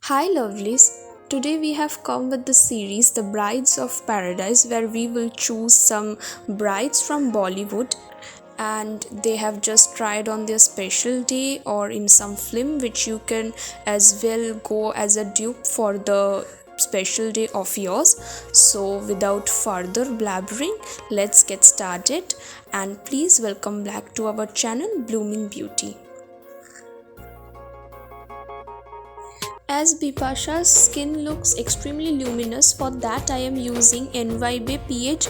Hi lovelies. Today we have come with the series The Brides of Paradise, where we will choose some brides from Bollywood and they have just tried on their special day or in some film which you can as well go as a dupe for the special day of yours. So without further blabbering, let's get started, and please welcome back to our channel Blooming Beauty. As Bipasha's skin looks extremely luminous, for that I am using NYB PH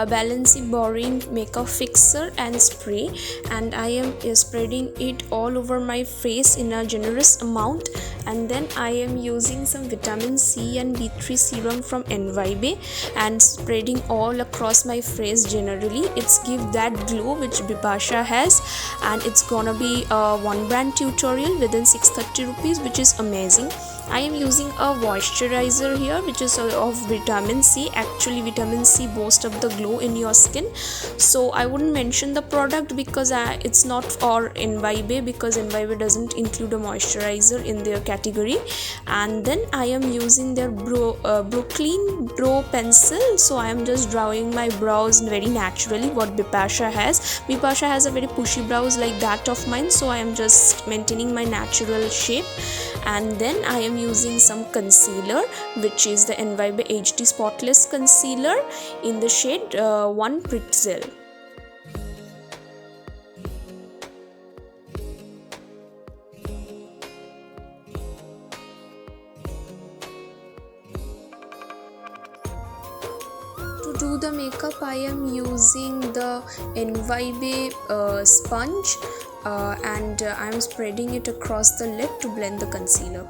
Balancing Boring Makeup Fixer and Spray, and I am spreading it all over my face in a generous amount, and then I am using some vitamin C and D3 serum from NYB and spreading all across my face generally. It's give that glow which Bipasha has, and it's gonna be a one brand tutorial within 630 rupees, which is amazing. I am using a moisturizer here which is of vitamin C. Actually vitamin C boosts up the glow in your skin, so I wouldn't mention the product because it's not for NYB, because NYB doesn't include a moisturizer in their category. And then I am using their Brooklyn Brow pencil, so I am just drawing my brows very naturally what Bipasha has a very pushy brows like that of mine, so I am just maintaining my natural shape. And then I am using some concealer which is the NYB HD Spotless Concealer in the shade 1 Pretzel. To do the makeup, I am using the NYB sponge, and I am spreading it across the lip to blend the concealer.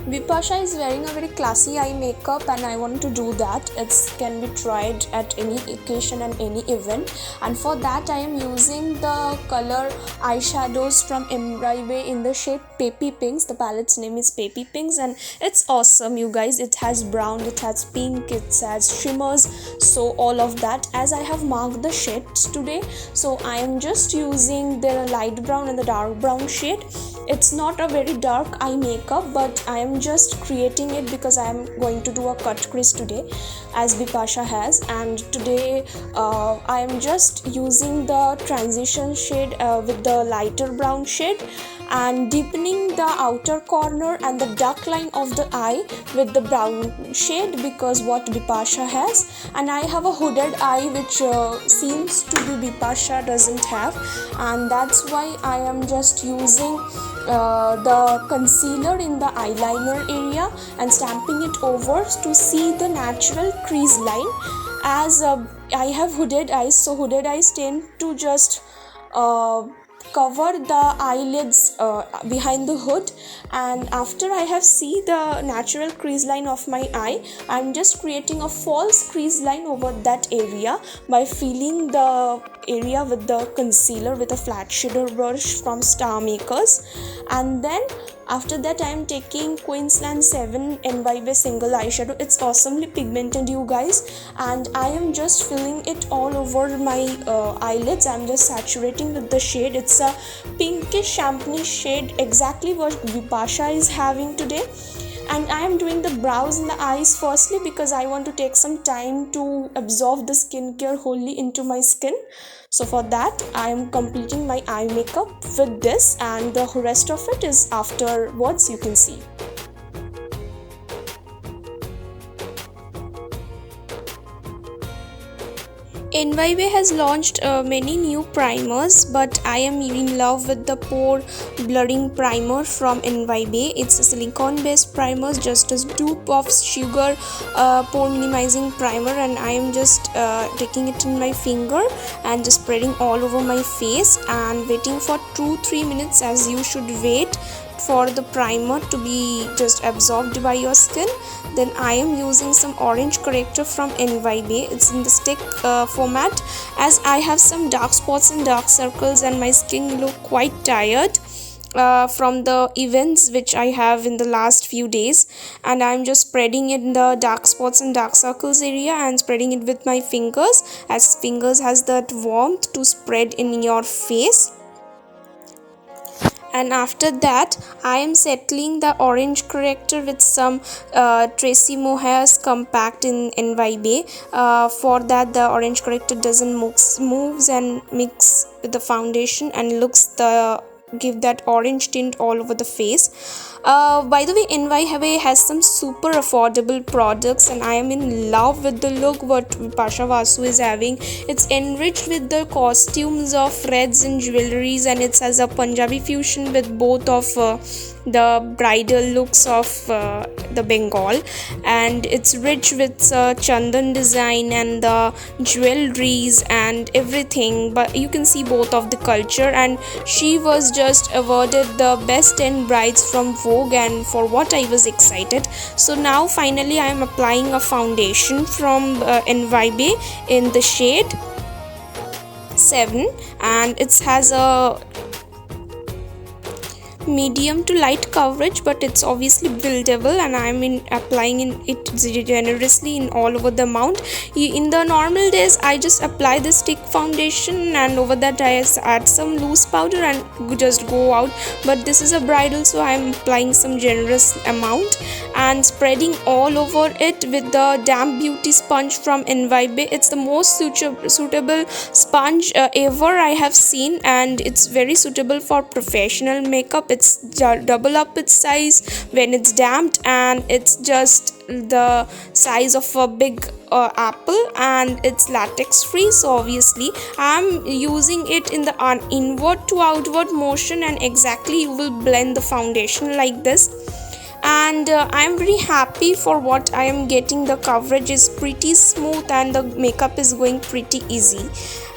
Bipasha is wearing a very classy eye makeup, and I want to do that. It can be tried at any occasion and any event, and for that I am using the color eyeshadows from NYB in the shade Peppy Pinks. The palette's name is Peppy Pinks, and it's awesome, you guys. It has brown, it has pink, it has shimmers, so all of that. As I have marked the shades today, so I am just using the light brown and the dark brown shade. It's not a very dark eye makeup, but I am just creating it because I am going to do a cut crease today as Bipasha has. And today I am just using the transition shade with the lighter brown shade and deepening the outer corner and the dark line of the eye with the brown shade, because what Bipasha has. And I have a hooded eye which seems to be Bipasha doesn't have, and that's why I am just using the concealer in the eyeliner area and stamping it over to see the natural crease line. As I have hooded eyes, so hooded eyes tend to just cover the eyelids behind the hood, and after I have see the natural crease line of my eye, I'm just creating a false crease line over that area by filling the area with the concealer with a flat shader brush from Star Makers. And then after that I am taking Queensland 7 NYB single eyeshadow. It's awesomely pigmented, you guys, and I am just filling it all over my eyelids. I'm just saturating with the shade. It's a pinkish champagne shade, exactly what Bipasha is having today. And I am doing the brows and the eyes firstly because I want to take some time to absorb the skincare wholly into my skin. So for that I am completing my eye makeup with this, and the rest of it is afterwards, you can see. NYB has launched many new primers, but I am in love with the pore blurring primer from NYB. It's a silicone based primer, just a dupe of sugar pore minimizing primer, and I am just taking it in my finger and just spreading all over my face and waiting for 2-3 minutes, as you should wait for the primer to be just absorbed by your skin. Then I am using some orange corrector from NYB. It's in the stick format, as I have some dark spots and dark circles and my skin look quite tired from the events which I have in the last few days, and I'm just spreading it in the dark spots and dark circles area and spreading it with my fingers, as fingers has that warmth to spread in your face. And after that I am settling the orange corrector with some Tracy Mohair's compact in NYB. For that the orange corrector doesn't moves and mix with the foundation and looks the give that orange tint all over the face. By the way, NYHeavy has some super affordable products, and I am in love with the look what Pasha Vasu is having. It's enriched with the costumes of reds and jewelries, and it has a Punjabi fusion with both of the bridal looks of the Bengal, and it's rich with chandan design and the jewelries and everything. But you can see both of the culture, and she was just awarded the best 10 brides from Vogue, and for what I was excited. So now finally I am applying a foundation from NYB in the shade 7, and it has a medium to light coverage, but it's obviously buildable, and I'm in applying it generously in all over the amount. In the normal days I just apply the stick foundation, and over that I add some loose powder and just go out, but this is a bridal, so I'm applying some generous amount and spreading all over it with the Damp Beauty sponge from NYB. It's the most suitable sponge ever I have seen, and it's very suitable for professional makeup. It's double up its size when it's damped, and it's just the size of a big apple, and it's latex free. So obviously I'm using it in the inward to outward motion, and exactly you will blend the foundation like this. And I am very happy for what I am getting. The coverage is pretty smooth and the makeup is going pretty easy.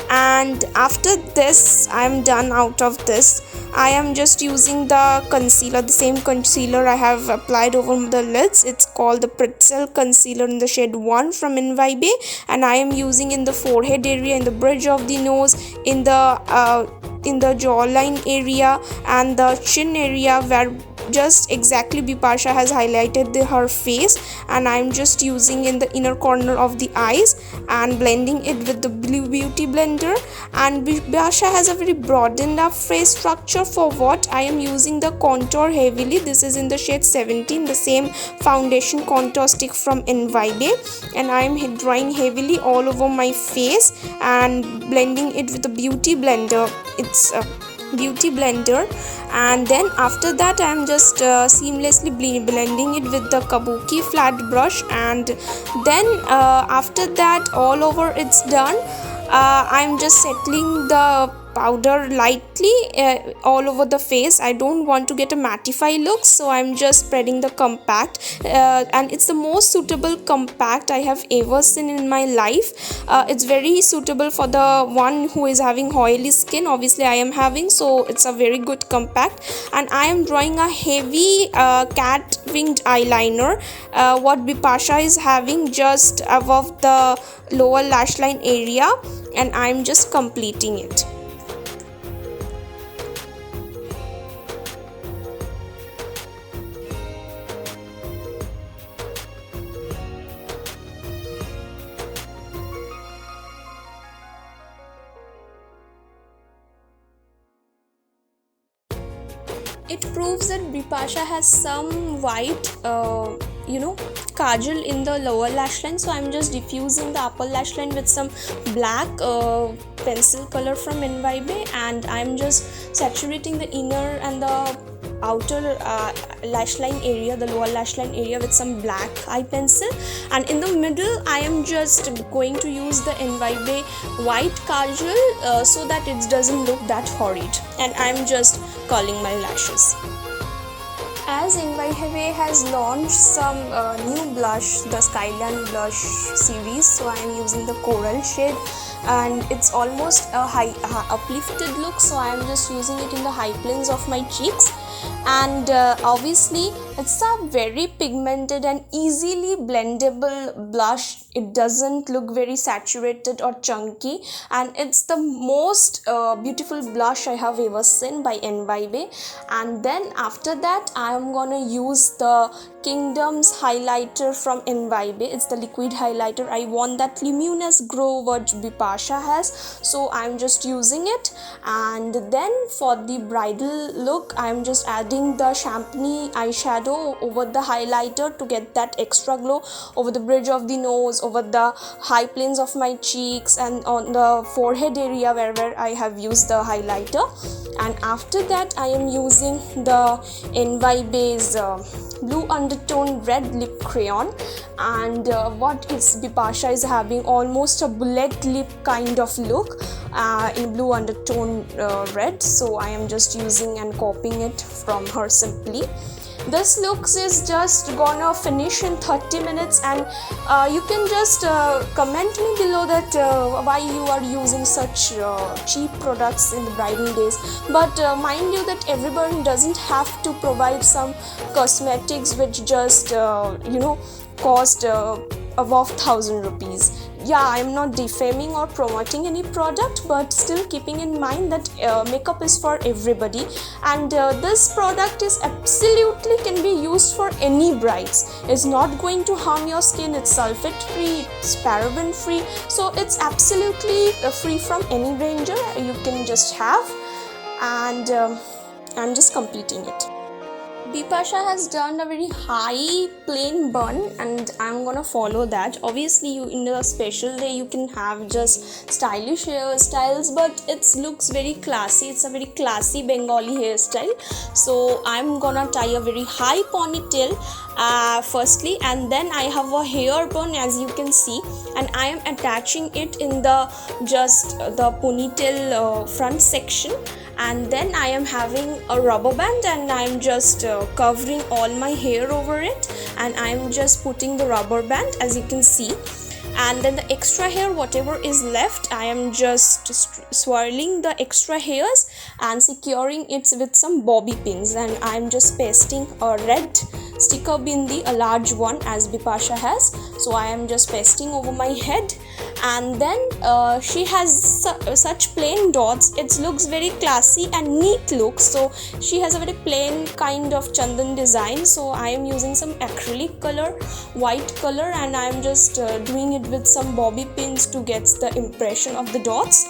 And after this I am done out of this. I am just using the concealer, the same concealer I have applied over the lids. It's called the Pretzel concealer in the shade 1 from NYB, and I am using in the forehead area, in the bridge of the nose, in the jawline area and the chin area where just exactly Bipasha has highlighted her face, and I'm just using in the inner corner of the eyes and blending it with the Blue Beauty blender. And Bipasha has a very broadened up face structure, for what I am using the contour heavily. This is in the shade 17, the same foundation contour stick from NYB, and I am drawing heavily all over my face and blending it with the beauty blender. It's a beauty blender. And then after that I am just seamlessly blending it with the Kabuki flat brush, and then after that all over it's done. I'm just settling the powder lightly all over the face. I don't want to get a mattify look, so I'm just spreading the compact, and it's the most suitable compact I have ever seen in my life. It's very suitable for the one who is having oily skin. Obviously I am having, so it's a very good compact. And I am drawing a heavy cat winged eyeliner, what Bipasha is having, just above the lower lash line area, and I'm just completing it. It proves that Bipasha has some white kajal in the lower lash line, so I'm just diffusing the upper lash line with some black pencil color from NYB, and I'm just saturating the inner and the outer lash line area, the lower lash line area, with some black eye pencil. And in the middle I am just going to use the NYB white kajal so that it doesn't look that horrid, and I'm just curling my lashes. As NYHeavy has launched some new blush, the Skyline blush series, so I am using the coral shade, and it's almost a high uplifted look, so I am just using it in the high planes of my cheeks. And obviously It's a very pigmented and easily blendable blush. It doesn't look very saturated or chunky, and it's the most beautiful blush I have ever seen by NYB. And then after that I am gonna use the Kingdoms highlighter from NYB. It's the liquid highlighter. I want that luminous glow what Bipasha has, so I'm just using it. And then for the bridal look, I'm just adding the champagne eyeshadow over the highlighter to get that extra glow over the bridge of the nose, over the high planes of my cheeks, and on the forehead area where I have used the highlighter. And after that I am using the NYB's blue undertone red lip crayon. And what is Bipasha is having almost a bullet lip kind of look in blue undertone red, so I am just using and copying it from her simply. This looks is just gonna finish in 30 minutes, and you can just comment me below that why you are using such cheap products in the bridal days. But mind you that everyone doesn't have to provide some cosmetics which just cost above 1,000 rupees. Yeah, I'm not defaming or promoting any product, but still keeping in mind that makeup is for everybody, and this product is absolutely can be used for any brides. It's not going to harm your skin. It's sulfate free, it's paraben free, so it's absolutely free from any danger. You can just have, and I'm just completing it. Bipasha has done a very high plain bun, and I'm gonna follow that. Obviously you in a special day you can have just stylish hairstyles, but it looks very classy. It's a very classy Bengali hairstyle, so I'm gonna tie a very high ponytail firstly, and then I have a hair bun as you can see, and I am attaching it in the just the ponytail front section. And then I am having a rubber band, and I am just covering all my hair over it, and I am just putting the rubber band as you can see. And then the extra hair, whatever is left, I am just swirling the extra hairs and securing it with some bobby pins, and I am just pasting a red sticker bindi, a large one as Bipasha has, so I am just pasting over my head. And then she has such plain dots. It looks very classy and neat look, so she has a very plain kind of chandan design, so I am using some acrylic color, white color, and I am just doing it with some bobby pins to get the impression of the dots.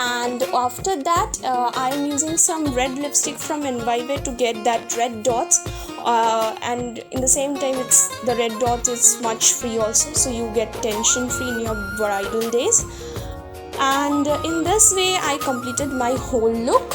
And after that I am using some red lipstick from NYB to get that red dots, and in the same time it's the red dots is much free also, so you get tension free in your bridal days. And in this way I completed my whole look.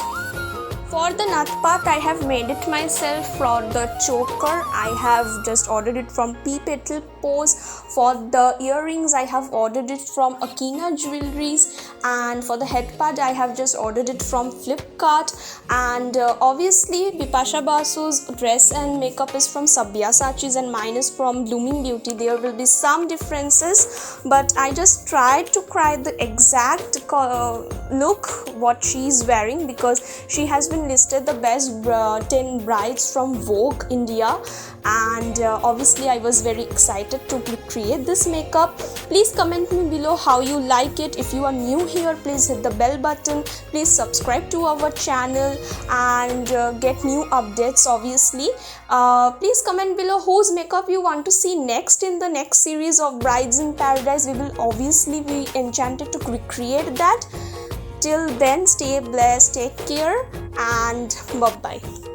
For the nut part, I have made it myself. For the choker, I have just ordered it from P Petal Pose. For the earrings, I have ordered it from Akina Jewelries. And for the head part, I have just ordered it from Flipkart. And obviously, Bipasha Basu's dress and makeup is from Sabyasachi's and mine is from Blooming Beauty. There will be some differences, but I just tried to cry the exact look what she is wearing, because she has been listed the best 10 brides from Vogue India, and obviously I was very excited to create this makeup. Please comment me below how you like it. If you are new here, please hit the bell button, please subscribe to our channel and get new updates. Obviously please comment below whose makeup you want to see next in the next series of Brides in Paradise. We will obviously be enchanted to recreate that. Till then, stay blessed, take care, and bye bye.